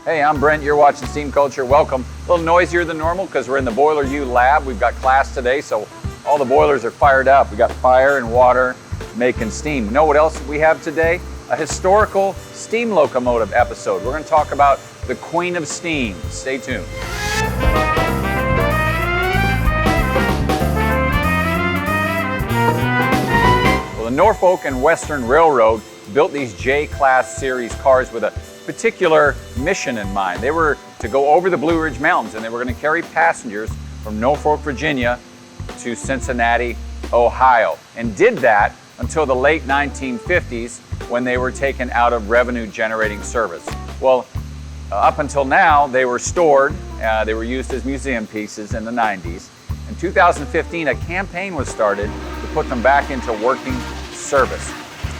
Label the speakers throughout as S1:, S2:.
S1: Hey, I'm Brent, you're watching Steam Culture. Welcome. A little noisier than normal because we're in the Boiler U lab. We've got class today, so all the boilers are fired up. We got fire and water making steam. You know what else we have today? A historical steam locomotive episode. We're going to talk about the Queen of Steam. Stay tuned. Well, the Norfolk and Western Railroad built these J-class series cars with a particular mission in mind. They were to go over the Blue Ridge Mountains, and they were going to carry passengers from Norfolk, Virginia to Cincinnati, Ohio, and did that until the late 1950s when they were taken out of revenue generating service. Well, up until now, they were stored. They were used as museum pieces in the 90s. In 2015, a campaign was started to put them back into working service.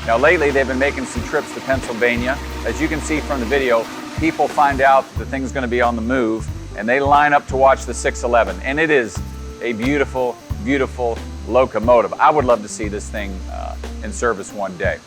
S1: Now lately they've been making some trips to Pennsylvania. As you can see from the video, people find out the thing's going to be on the move and they line up to watch the 611. And it is a beautiful, beautiful locomotive. I would love to see this thing in service one day.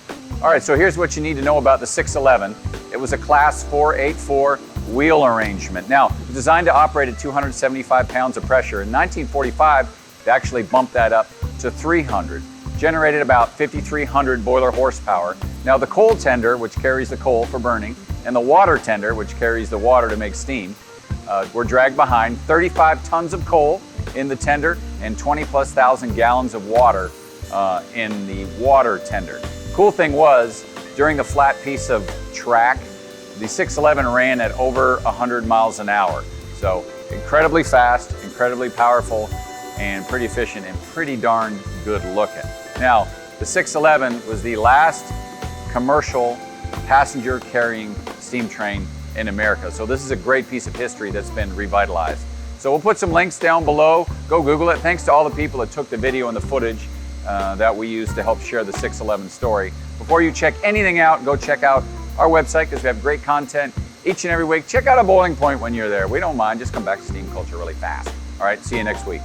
S1: All right, so here's what you need to know about the 611. It was a class 484 wheel arrangement. Now, designed to operate at 275 pounds of pressure. In 1945, they actually bumped that up to 300. Generated about 5,300 boiler horsepower. Now the coal tender, which carries the coal for burning, and the water tender, which carries the water to make steam, were dragged behind. 35 tons of coal in the tender and 20+ thousand gallons of water in the water tender. Cool thing was, during the flat piece of track, the 611 ran at over 100 miles an hour. So incredibly fast, incredibly powerful, and pretty efficient and pretty darn good looking. Now, the 611 was the last commercial passenger carrying steam train in America. So this is a great piece of history that's been revitalized. So we'll put some links down below. Go Google it. Thanks to all the people that took the video and the footage that we used to help share the 611 story. Before you check anything out, go check out our website because we have great content each and every week. Check out a boiling point when you're there. We don't mind. Just come back to Steam Culture really fast. All right, see you next week.